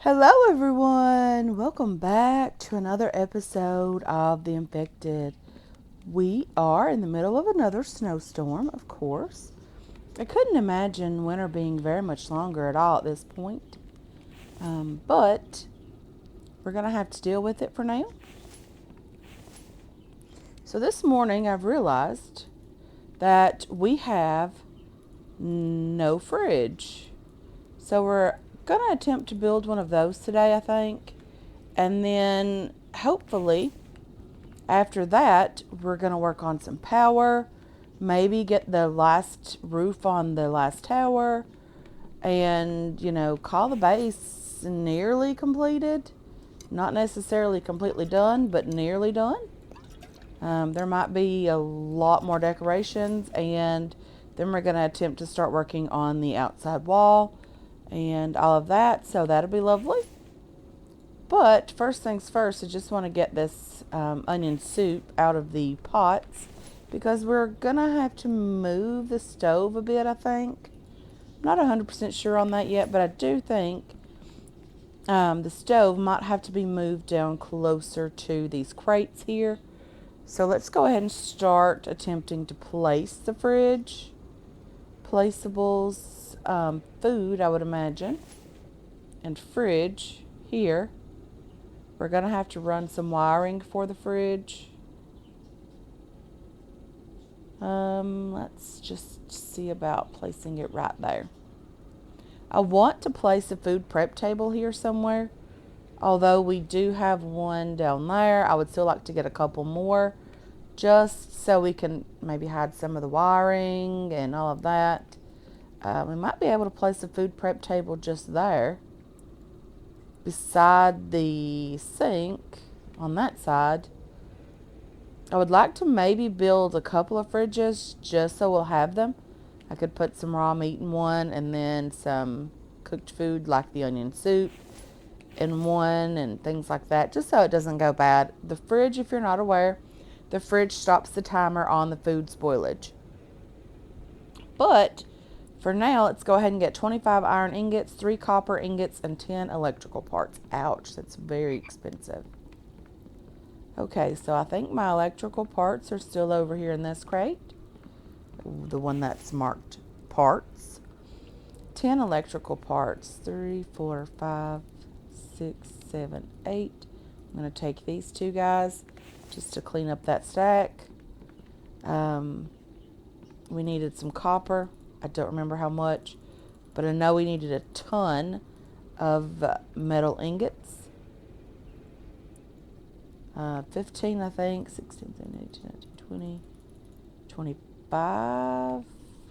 Hello, everyone. Welcome back to another episode of The Infected. We are in the middle of another snowstorm, of course. I couldn't imagine winter being very much longer at all at this point, but we're going to have to deal with it for now. So, this morning I've realized that we have no fridge. So, we're going to attempt to build one of those today, I think. And then hopefully after that, we're going to work on some power, maybe get the last roof on the last tower, and, call the base nearly completed. Not necessarily completely done, but nearly done. There might be a lot more decorations, and then we're going to attempt to start working on the outside wall and all of that, so that'll be lovely. But first things first, I just want to get this onion soup out of the pots because we're going to have to move the stove a bit, I think. I'm not 100% sure on that yet, but I do think the stove might have to be moved down closer to these crates here. So let's go ahead and start attempting to place the fridge. Placeables, food, I would imagine, and fridge here. We're going to have to run some wiring for the fridge. Let's just see about placing it right there. I want to place a food prep table here somewhere. Although we do have one down there, I would still like to get a couple more just so we can maybe hide some of the wiring and all of that. We might be able to place a food prep table just there beside the sink on that side. I would like to maybe build a couple of fridges just so we'll have them. I could put some raw meat in one and then some cooked food like the onion soup in one and things like that, just so it doesn't go bad. The fridge, if you're not aware, the fridge stops the timer on the food spoilage. But for now, let's go ahead and get 25 iron ingots, 3 copper ingots, and 10 electrical parts. Ouch, that's very expensive. Okay, so I think my electrical parts are still over here in this crate. The one that's marked parts. 10 electrical parts. 3, 4, 5, 6, 7, 8. I'm going to take these two guys just to clean up that stack. We needed some copper. I don't remember how much, but I know we needed a ton of metal ingots. 15, I think. 16, 17, 18, 19, 20, 25.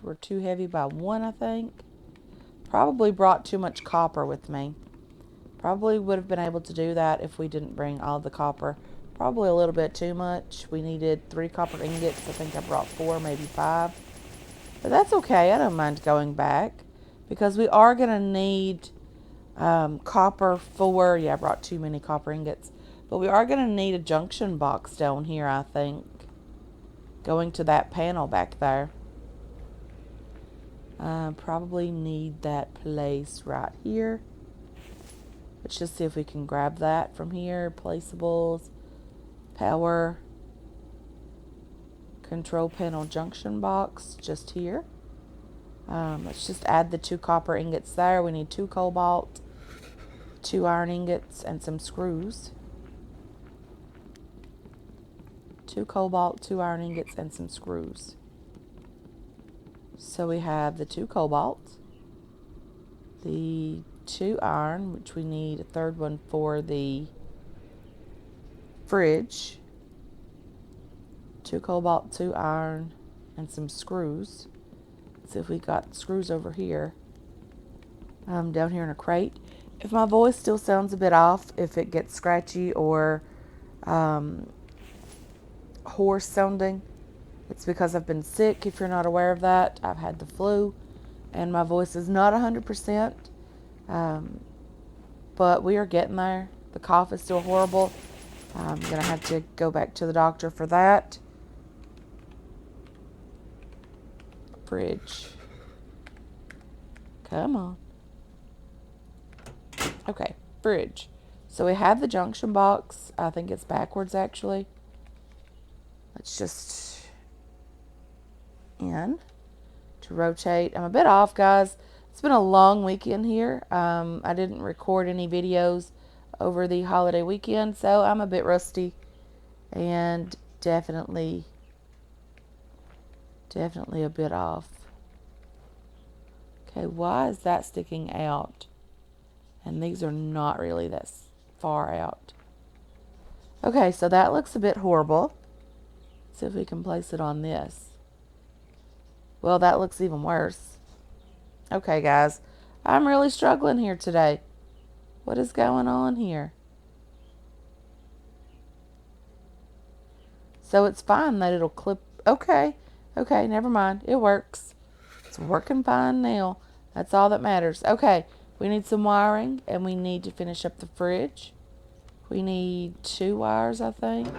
We're too heavy by 1, I think. Probably brought too much copper with me. Probably would have been able to do that if we didn't bring all the copper. Probably a little bit too much. We needed 3 copper ingots. I think I brought 4, maybe 5. But that's okay. I don't mind going back because we are going to need copper for... Yeah, I brought too many copper ingots. But we are going to need a junction box down here, I think. Going to that panel back there. Probably need that place right here. Let's just see if we can grab that from here. Placeables, power, control panel junction box, just here. Let's just add the 2 copper ingots there. We need 2 cobalt, 2 iron ingots, and some screws. 2 cobalt, 2 iron ingots, and some screws. So we have the 2 cobalt, the 2 iron, which we need a third one for the fridge. 2 cobalt, 2 iron, and some screws. Let's see if we got screws over here. Down here in a crate. If my voice still sounds a bit off, if it gets scratchy or hoarse sounding, it's because I've been sick. If you're not aware of that, I've had the flu and my voice is not 100%. But we are getting there. The cough is still horrible. I'm going to have to go back to the doctor for that. Fridge. Come on. Okay. fridge. So we have the junction box. I think it's backwards actually. Let's just in to rotate. I'm a bit off, guys. It's been a long weekend here. I didn't record any videos over the holiday weekend, so I'm a bit rusty and definitely a bit off. Okay, why is that sticking out? And these are not really that far out. Okay, so that looks a bit horrible. Let's see if we can place it on this. Well, that looks even worse. Okay, guys, I'm really struggling here today. What is going on here? So it's fine that it'll clip. Okay, never mind. It works. It's working fine now. That's all that matters. Okay, we need some wiring, and we need to finish up the fridge. We need 2 wires, I think.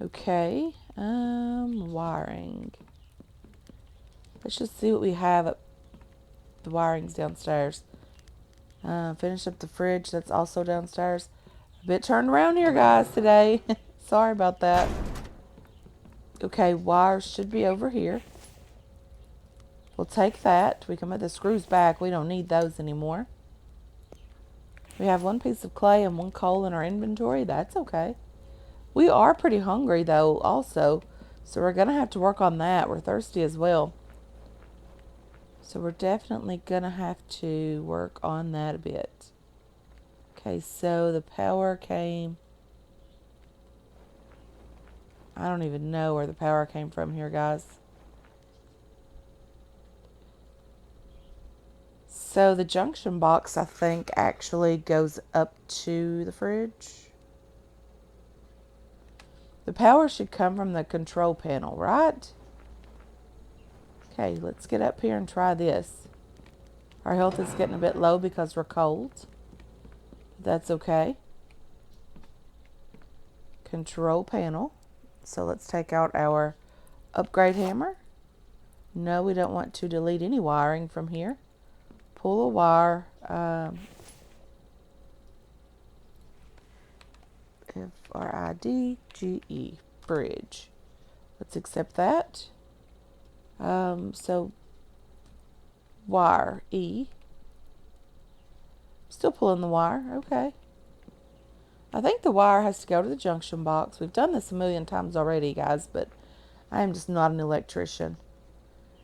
Okay, wiring. Let's just see what we have up the wirings downstairs. Finish up the fridge. That's also downstairs. A bit turned around here, guys, today. Sorry about that. Okay, wires should be over here. We'll take that. We can put the screws back. We don't need those anymore. We have 1 piece of clay and 1 coal in our inventory. That's okay. We are pretty hungry, though, also. So we're going to have to work on that. We're thirsty as well. So we're definitely going to have to work on that a bit. Okay, so the power came. I don't even know where the power came from here, guys. So the junction box, I think, actually goes up to the fridge. The power should come from the control panel, right? Okay, let's get up here and try this. Our health is getting a bit low because we're cold. That's okay. Control panel. So let's take out our upgrade hammer. No, we don't want to delete any wiring from here. Pull a wire. F-R-I-D-G-E. Fridge. Let's accept that. So wire E. Still pulling the wire. Okay. I think the wire has to go to the junction box. We've done this a million times already, guys, but I am just not an electrician.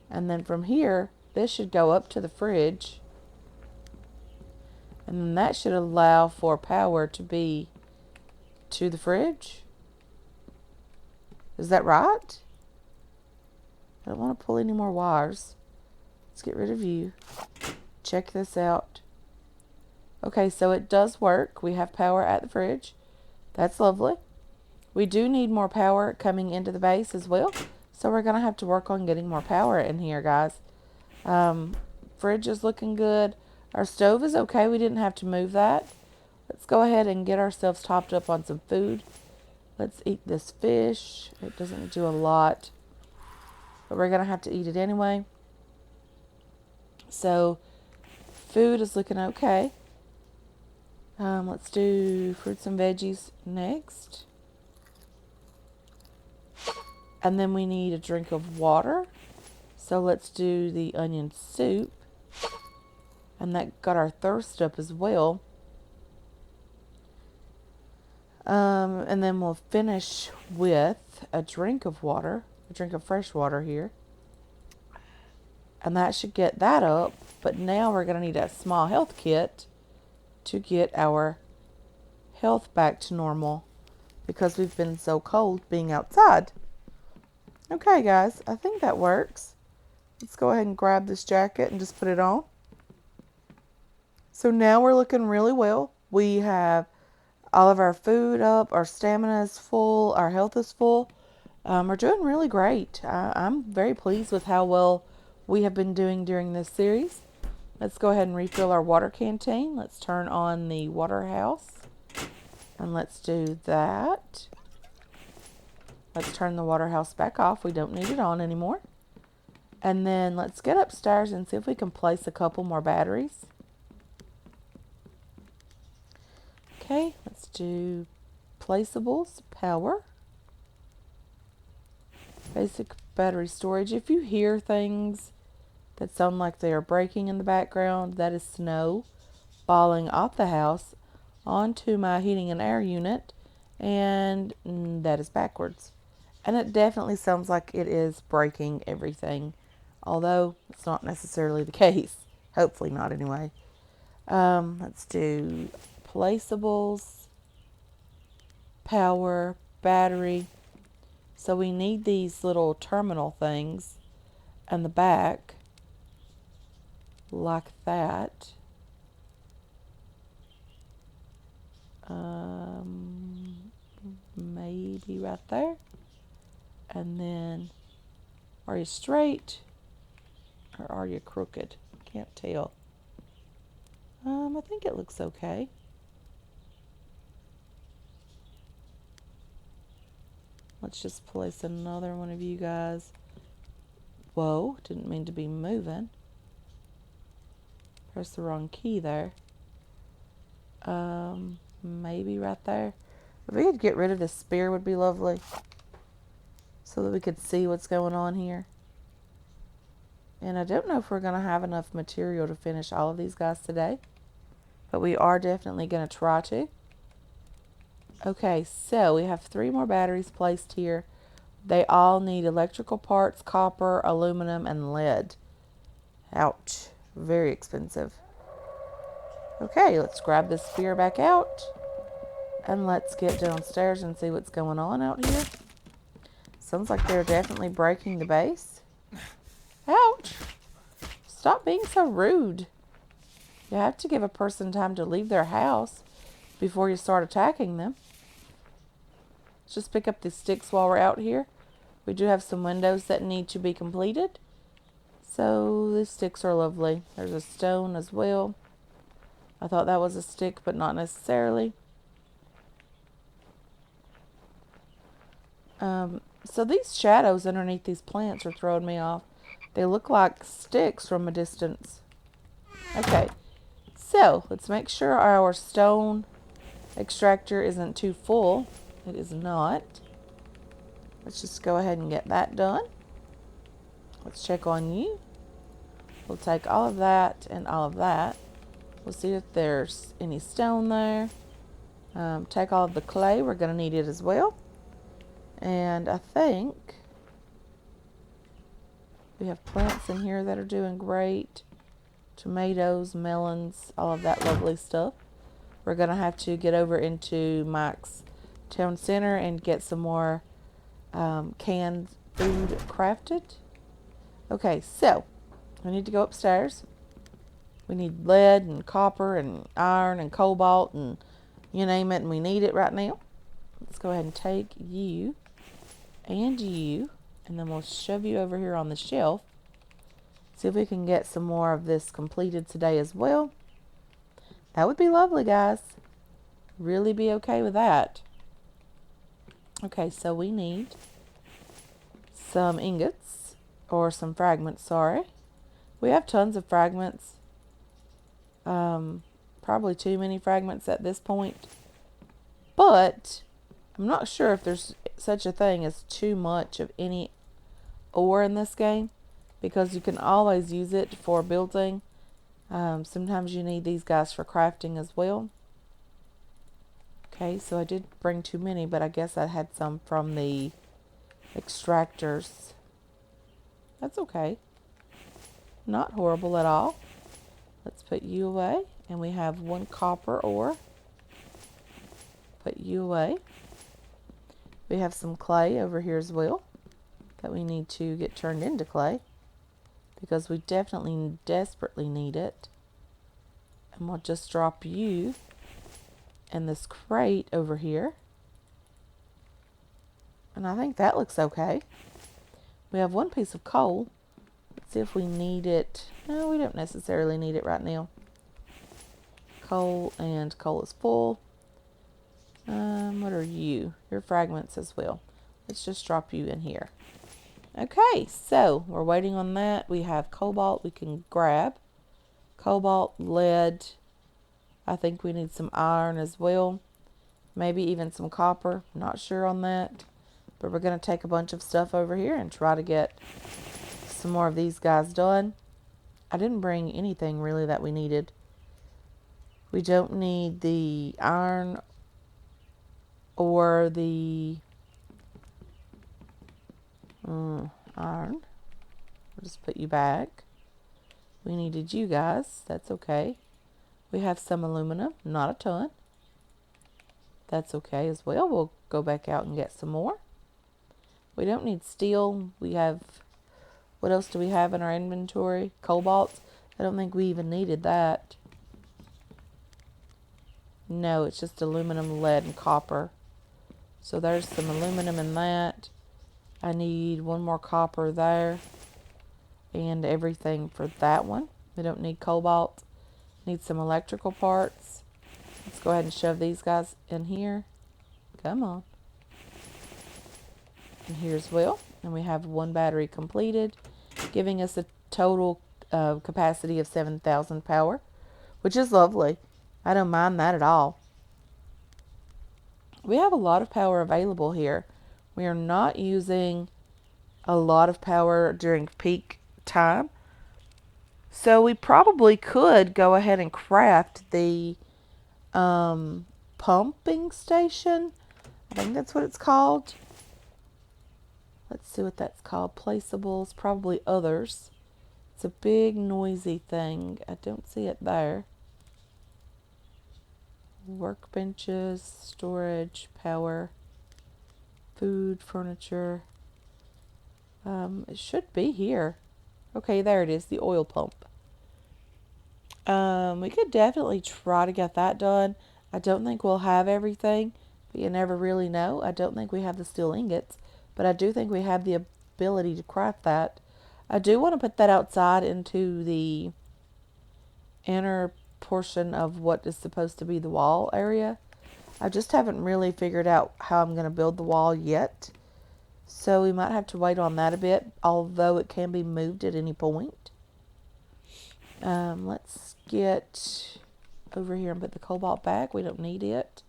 And then from here, this should go up to the fridge. And then that should allow for power to be to the fridge. Is that right? I don't want to pull any more wires. Let's get rid of you. Check this out. Okay, so it does work. We have power at the fridge. That's lovely. We do need more power coming into the base as well. So we're going to have to work on getting more power in here, guys. Fridge is looking good. Our stove is okay. We didn't have to move that. Let's go ahead and get ourselves topped up on some food. Let's eat this fish. It doesn't do a lot, but we're going to have to eat it anyway. So food is looking okay. Let's do fruits and veggies next. And then we need a drink of water. So let's do the onion soup. And that got our thirst up as well. And then we'll finish with a drink of water. A drink of fresh water here. And that should get that up. But now we're going to need a small health kit to get our health back to normal, because we've been so cold being outside. Okay, guys, I think that works. Let's go ahead and grab this jacket and just put it on. So now we're looking really well. We have all of our food up, our stamina is full, our health is full. We're doing really great. I'm very pleased with how well we have been doing during this series. Let's go ahead and refill our water canteen. Let's turn on the water house. And let's do that. Let's turn the water house back off. We don't need it on anymore. And then let's get upstairs and see if we can place a couple more batteries. Okay, let's do placeables, power, basic battery storage. If you hear things that sound like they are breaking in the background, that is snow falling off the house onto my heating and air unit, and that is backwards. And it definitely sounds like it is breaking everything, although it's not necessarily the case. Hopefully not, anyway. Let's do placeables, power, battery. So we need these little terminal things in the back, like that. Maybe right there. And then, are you straight or are you crooked? Can't tell. I think it looks okay. Let's just place another one of you guys. Whoa, didn't mean to be moving. Press the wrong key there. Maybe right there. If we could get rid of this spear would be lovely, so that we could see what's going on here. And I don't know if we're going to have enough material to finish all of these guys today, but we are definitely going to try to. Okay, so we have 3 more batteries placed here. They all need electrical parts, copper, aluminum, and lead. Ouch. Very expensive. Okay, let's grab this spear back out. And let's get downstairs and see what's going on out here. Sounds like they're definitely breaking the base. Ouch. Stop being so rude. You have to give a person time to leave their house before you start attacking them. Let's just pick up these sticks while we're out here. We do have some windows that need to be completed. So these sticks are lovely. There's a stone as well. I thought that was a stick, but not necessarily. So these shadows underneath these plants are throwing me off. They look like sticks from a distance. Okay, so let's make sure our stone extractor isn't too full. It is not. Let's just go ahead and get that done. Let's check on you. We'll take all of that and all of that. We'll see if there's any stone there. Take all of the clay. We're going to need it as well. And I think we have plants in here that are doing great. Tomatoes, melons, all of that lovely stuff. We're going to have to get over into Mike's town center and get some more canned food crafted. Okay, so we need to go upstairs. We need lead and copper and iron and cobalt and you name it, and we need it right now. Let's go ahead and take you and you, and then we'll shove you over here on the shelf. See if we can get some more of this completed today as well. That would be lovely, guys. Really be okay with that. Okay, so we need some ingots, or some fragments, sorry. We have tons of fragments. Probably too many fragments at this point. But I'm not sure if there's such a thing as too much of any ore in this game, because you can always use it for building. Sometimes you need these guys for crafting as well. Okay, so I did bring too many, but I guess I had some from the extractors. That's okay. Not horrible at all. Let's put you away. And we have 1 copper ore. Put you away. We have some clay over here as well that we need to get turned into clay, because we definitely desperately need it. And we'll just drop you in this crate over here. And I think that looks okay. We have 1 piece of coal. Let's see if we need it. No, we don't necessarily need it right now. Coal, and coal is full. What are you? Your fragments as well. Let's just drop you in here. Okay, so we're waiting on that. We have cobalt we can grab. Cobalt, lead. I think we need some iron as well. Maybe even some copper. Not sure on that. But we're going to take a bunch of stuff over here and try to get some more of these guys done. I didn't bring anything really that we needed. We don't need the iron or the iron. We'll just put you back. We needed you guys. That's okay. We have some aluminum. Not a ton. That's okay as well. We'll go back out and get some more. We don't need steel. We have... What else do we have in our inventory? Cobalt. I don't think we even needed that. No, it's just aluminum, lead, and copper. So there's some aluminum in that. I need one more copper there. And everything for that one. We don't need cobalt. Need some electrical parts. Let's go ahead and shove these guys in here. Come on. And here as well. And we have one battery completed, giving us a total capacity of 7,000 power, which is lovely. I don't mind that at all. We have a lot of power available here. We are not using a lot of power during peak time. So we probably could go ahead and craft the pumping station. I think that's what it's called. Let's see what that's called. Placeables, probably others. It's a big noisy thing. I don't see it there. Workbenches, storage, power, food, furniture. It should be here. Okay, there it is, the oil pump. We could definitely try to get that done. I don't think we'll have everything, but you never really know. I don't think we have the steel ingots, but I do think we have the ability to craft that. I do want to put that outside into the inner portion of what is supposed to be the wall area. I just haven't really figured out how I'm going to build the wall yet. So we might have to wait on that a bit, although it can be moved at any point. Let's get over here and put the cobalt back. We don't need it.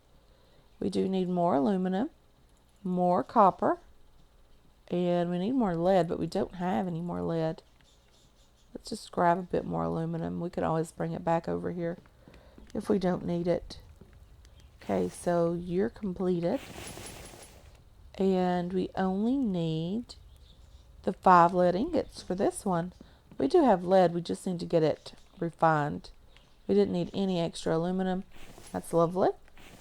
We do need more aluminum, more copper, and we need more lead, but we don't have any more lead. Let's just grab a bit more aluminum. We could always bring it back over here if we don't need it. Okay, so you're completed. And we only need the 5 lead ingots for this one. We do have lead, we just need to get it refined. We didn't need any extra aluminum. That's lovely.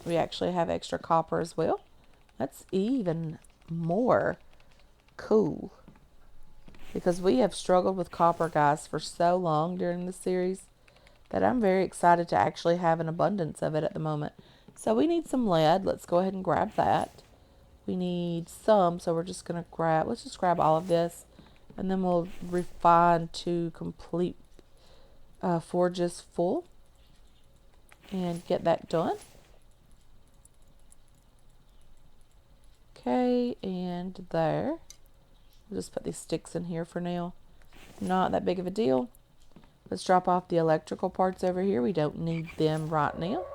We actually have extra copper as well. That's even more cool. Because we have struggled with copper, guys, for so long during the series that I'm very excited to actually have an abundance of it at the moment. So we need some lead. Let's go ahead and grab that. We need some, so we're just going to grab, let's just grab all of this, and then we'll refine to complete forges full and get that done. Okay, and there. We'll just put these sticks in here for now. Not that big of a deal. Let's drop off the electrical parts over here. We don't need them right now.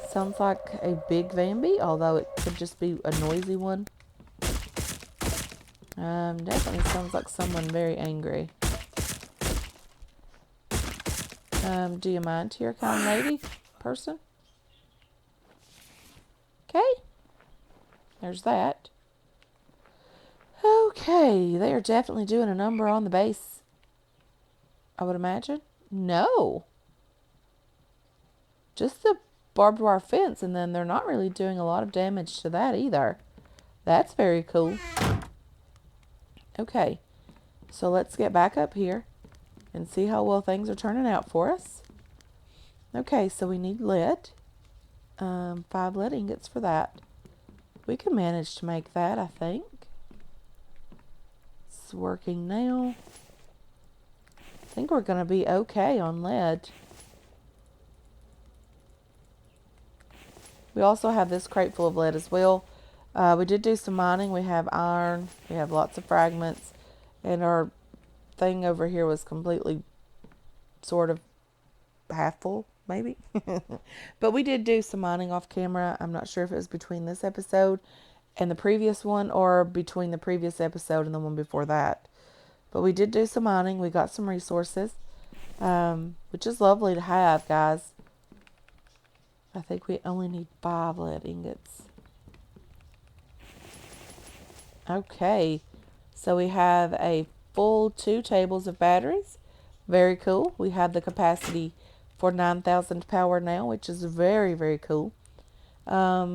Sounds like a big Vamby, although it could just be a noisy one. Definitely sounds like someone very angry. Do you mind here, kind lady, person? Okay. There's that. Okay, they are definitely doing a number on the base, I would imagine. No. Just the barbed wire fence, and then they're not really doing a lot of damage to that either. That's very cool. Okay, so let's get back up here and see how well things are turning out for us. Okay, so we need lead. 5 lead ingots for that. We can manage to make that, I think. It's working now. I think we're going to be okay on lead. We also have this crate full of lead as well. We did do some mining. We have iron. We have lots of fragments. And our thing over here was completely sort of half full, maybe. But we did do some mining off camera. I'm not sure if it was between this episode and the previous one or between the previous episode and the one before that. But we did do some mining. We got some resources, which is lovely to have, guys. I think we only need 5 lead ingots. Okay, so we have a full 2 tables of batteries. Very cool. We have the capacity for 9,000 power now, which is very, very cool. Yeah,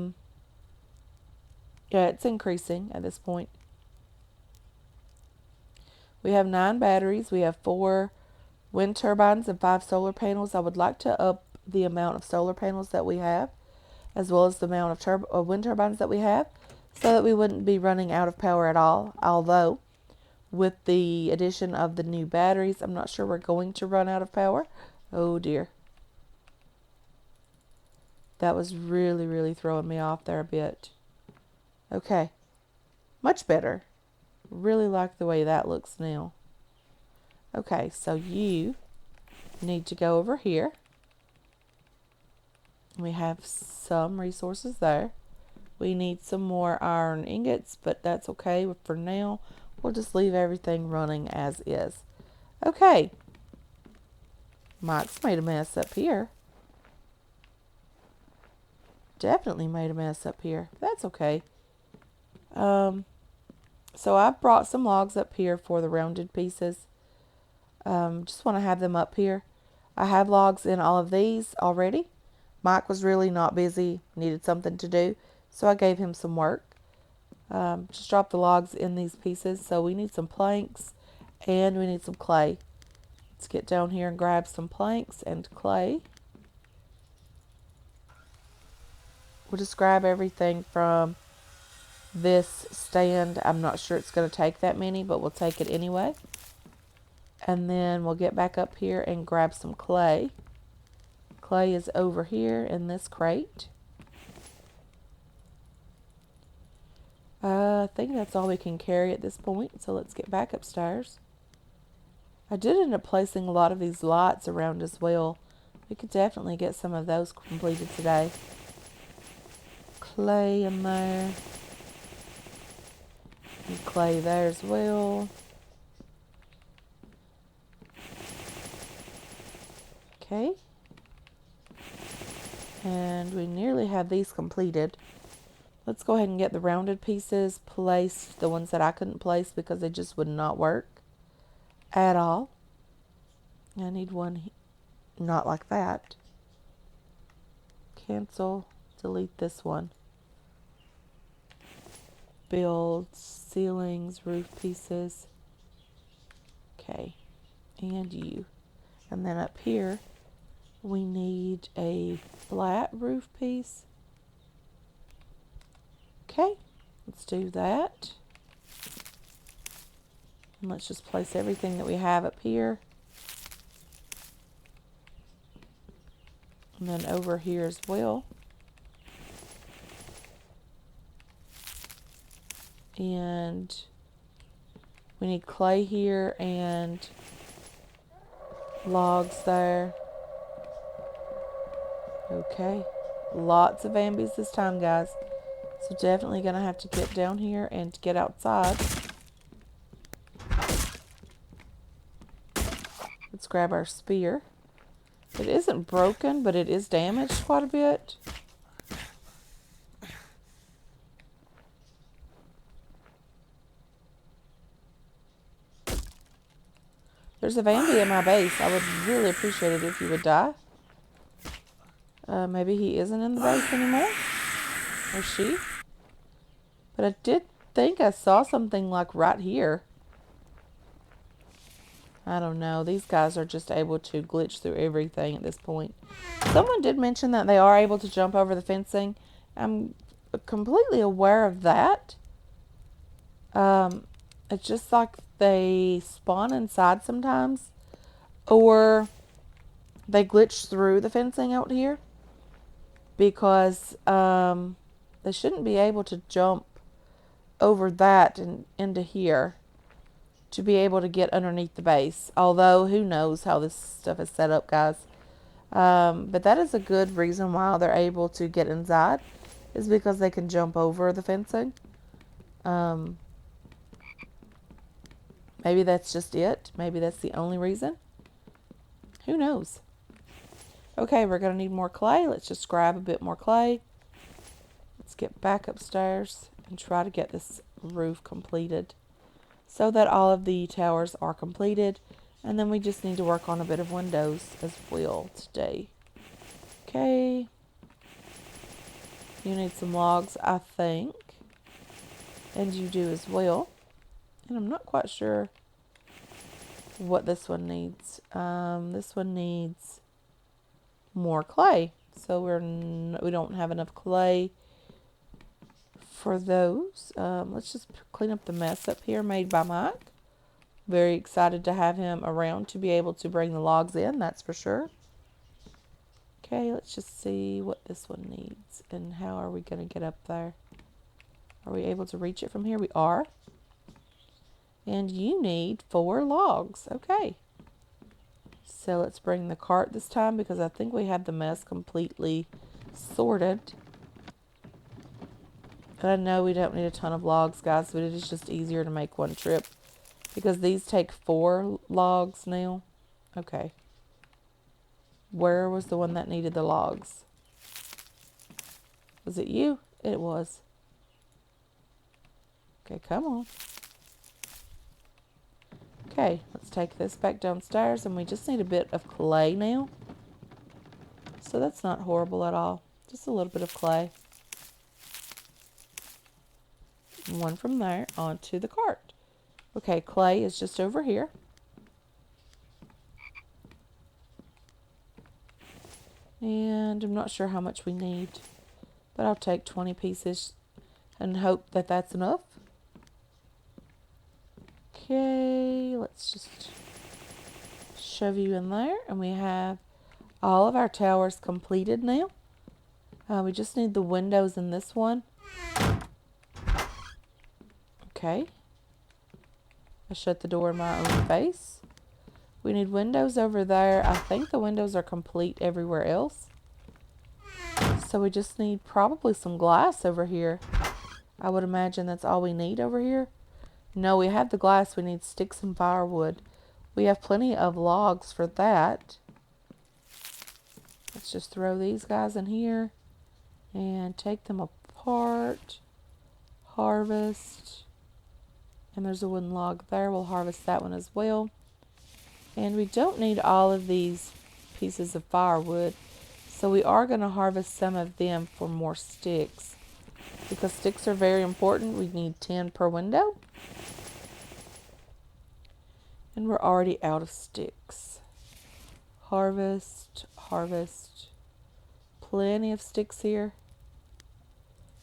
it's increasing at this point. We have 9 batteries. We have 4 wind turbines and 5 solar panels. I would like to up the amount of solar panels that we have, as well as the amount of wind turbines that we have, so that we wouldn't be running out of power at all. Although, with the addition of the new batteries, I'm not sure we're going to run out of power. Oh dear. That was really, really throwing me off there a bit. Okay. Much better. Really like the way that looks now. Okay, so you need to go over here. We have some resources there. We need some more iron ingots, but that's okay for now. We'll just leave everything running as is. Okay. Mike's made a mess up here. Definitely made a mess up here. That's okay. So I've brought some logs up here for the rounded pieces. Just want to have them up here. I have logs in all of these already. Mike was really not busy, needed something to do, so I gave him some work. Just drop the logs in these pieces. So we need some planks and we need some clay. Let's get down here and grab some planks and clay. We'll just grab everything from this stand. I'm not sure it's going to take that many, but we'll take it anyway. And then we'll get back up here and grab some clay. Clay is over here in this crate. I think that's all we can carry at this point, so let's get back upstairs. I did end up placing a lot of these lights around as well. We could definitely get some of those completed today. Clay in there. And clay there as well. Okay. And we nearly have these completed. Let's go ahead and get the rounded pieces placed, the ones that I couldn't place because they just would not work at all. I need one not like that. Cancel, delete this one. Build, ceilings, roof pieces. Okay, and you. And then up here, we need a flat roof piece. Okay, let's do that. And let's just place everything that we have up here. And then over here as well. And we need clay here and logs there. Okay, lots of Vambies this time, guys. So definitely going to have to get down here and get outside. Let's grab our spear. It isn't broken, but it is damaged quite a bit. There's a Vambie in my base. I would really appreciate it if you would die. Maybe he isn't in the base anymore. Or she. But I did think I saw something like right here. I don't know. These guys are just able to glitch through everything at this point. Someone did mention that they are able to jump over the fencing. I'm completely aware of that. It's just like they spawn inside sometimes. Or they glitch through the fencing out here. Because they shouldn't be able to jump over that and into here to be able to get underneath the base. Although, who knows how this stuff is set up, guys. But that is a good reason why they're able to get inside, is because they can jump over the fencing. Maybe that's just it. Maybe that's the only reason. Who knows? Okay, we're going to need more clay. Let's just grab a bit more clay. Let's get back upstairs and try to get this roof completed so that all of the towers are completed. And then we just need to work on a bit of windows as well today. Okay. You need some logs, I think. And you do as well. And I'm not quite sure what this one needs. This one needs more clay. So we don't have enough clay for those. Let's just clean up the mess up here made by Mike. Very excited to have him around to be able to bring the logs in, that's for sure. Okay, let's just see what this one needs and how are we going to get up there. Are we able to reach it from here? We are. And you need 4 logs. Okay. So let's bring the cart this time because I think we have the mess completely sorted. And I know we don't need a ton of logs, guys, but it is just easier to make one trip because these take 4 logs now. Okay. Where was the one that needed the logs? Was it you? It was. Okay, come on. Okay, let's take this back downstairs, and we just need a bit of clay now. So that's not horrible at all. Just a little bit of clay. One from there onto the cart. Okay, clay is just over here. And I'm not sure how much we need, but I'll take 20 pieces and hope that that's enough. Okay, let's just shove you in there. And we have all of our towers completed now. We just need the windows in this one. Okay. I shut the door in my own face. We need windows over there. I think the windows are complete everywhere else. So we just need probably some glass over here. I would imagine that's all we need over here. No, we have the glass. We need sticks and firewood. We have plenty of logs for that. Let's just throw these guys in here and take them apart. Harvest. And there's a wooden log there. We'll harvest that one as well. And we don't need all of these pieces of firewood. So we are going to harvest some of them for more sticks. Because sticks are very important. We need 10 per window. And we're already out of sticks. Harvest, harvest. Plenty of sticks here.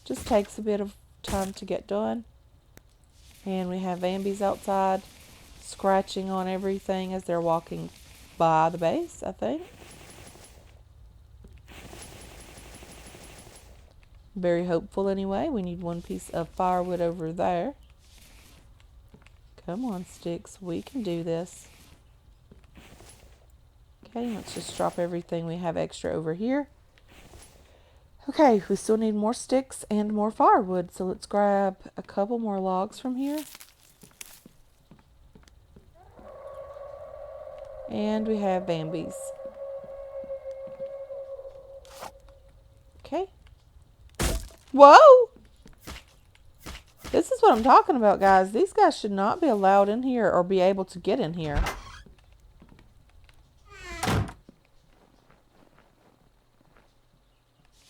Just takes a bit of time to get done. And we have Vambies outside scratching on everything as they're walking by the base, I think. Very hopeful anyway. We need 1 piece of firewood over there. Come on, sticks. We can do this. Okay, let's just drop everything we have extra over here. Okay, we still need more sticks and more firewood. So let's grab a couple more logs from here. And we have Vambies. Okay. Whoa! This is what I'm talking about, guys. These guys should not be allowed in here or be able to get in here.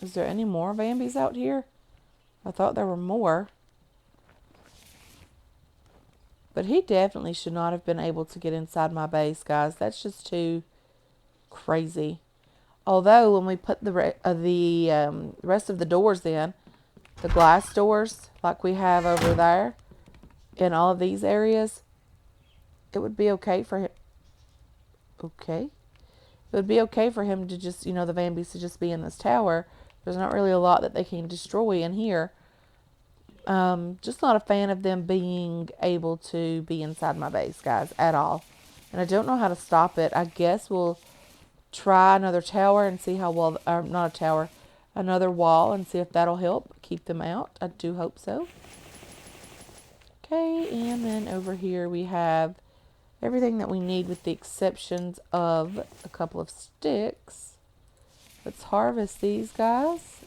Is there any more Vambies out here? I thought there were more. But he definitely should not have been able to get inside my base, guys. That's just too crazy. Although, when we put the rest of the doors in, the glass doors, like we have over there, in all of these areas, it would be okay for him. Okay. It would be okay for him to just, the Vambies to just be in this tower. There's not really a lot that they can destroy in here. Just not a fan of them being able to be inside my base, guys, at all. And I don't know how to stop it. I guess we'll try another tower and see how well, or not a tower, another wall, and see if that'll help keep them out. I do hope so. Okay, and then over here we have everything that we need with the exceptions of a couple of sticks. Let's harvest these guys.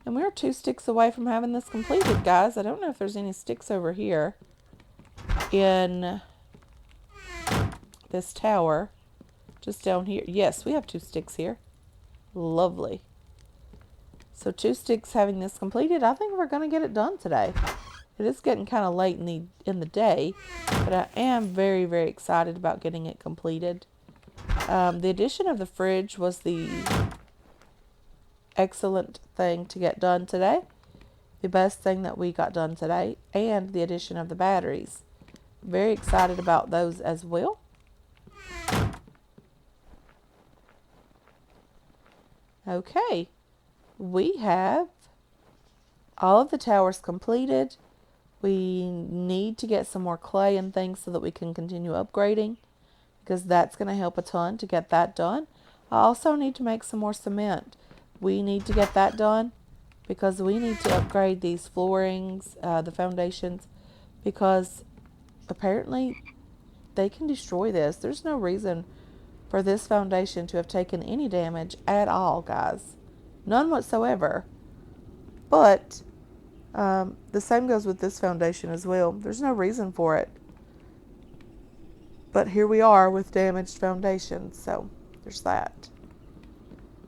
And we're 2 sticks away from having this completed, guys. I don't know if there's any sticks over here in this tower. Just down here. Yes, we have 2 sticks here. Lovely. So 2 sticks having this completed. I think we're going to get it done today. It is getting kind of late in the day, but I am very, very excited about getting it completed. The addition of the fridge was the excellent thing to get done today. The best thing that we got done today, and the addition of the batteries. Very excited about those as well. Okay, we have all of the towers completed. We need to get some more clay and things so that we can continue upgrading, because that's going to help a ton to get that done. I also need to make some more cement. We need to get that done because we need to upgrade these floorings, the foundations, because apparently they can destroy this. There's no reason for this foundation to have taken any damage at all, guys. None whatsoever. But the same goes with this foundation as well. There's no reason for it. But here we are with damaged foundations, so there's that.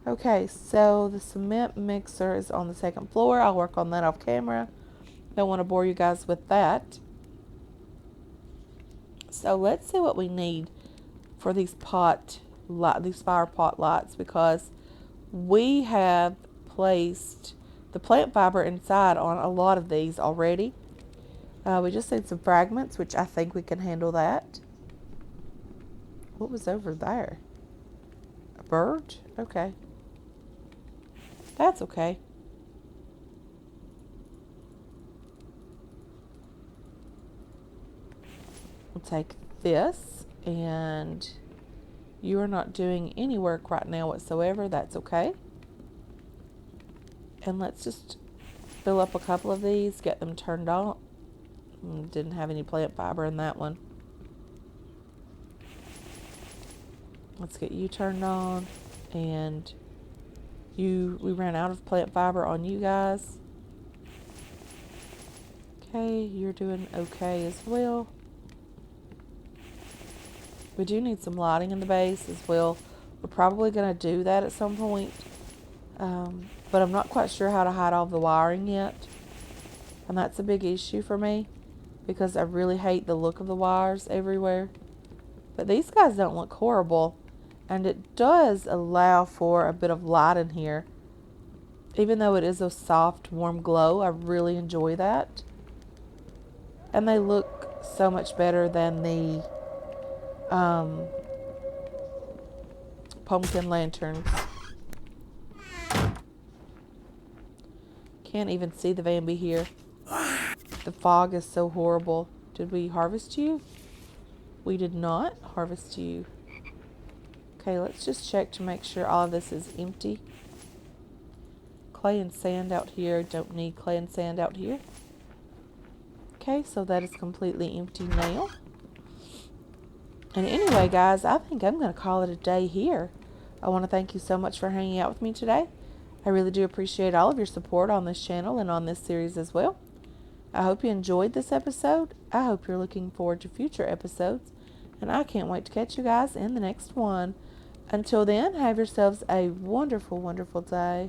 Okay, so the cement mixer is on the 2nd floor. I'll work on that off camera. Don't want to bore you guys with that. So let's see what we need for these fire pot lights, because we have placed the plant fiber inside on a lot of these already. We just need some fragments, which I think we can handle that. What was over there? A bird? Okay. That's okay. We'll take this, and you are not doing any work right now whatsoever. That's okay. And let's just fill up a couple of these, get them turned on. Didn't have any plant fiber in that one. Let's get you turned on, and we ran out of plant fiber on you guys. Okay, you're doing okay as well. We do need some lighting in the base as well. We're probably going to do that at some point, but I'm not quite sure how to hide all the wiring yet, and that's a big issue for me because I really hate the look of the wires everywhere. But these guys don't look horrible. And it does allow for a bit of light in here. Even though it is a soft, warm glow, I really enjoy that. And they look so much better than the pumpkin lanterns. Can't even see the Vambi here. The fog is so horrible. Did we harvest you? We did not harvest you. Okay, let's just check to make sure all of this is empty. Clay and sand out here. Don't need clay and sand out here. Okay, so that is completely empty now. And anyway, guys, I think I'm going to call it a day here. I want to thank you so much for hanging out with me today. I really do appreciate all of your support on this channel and on this series as well. I hope you enjoyed this episode. I hope you're looking forward to future episodes. And I can't wait to catch you guys in the next one. Until then, have yourselves a wonderful, wonderful day.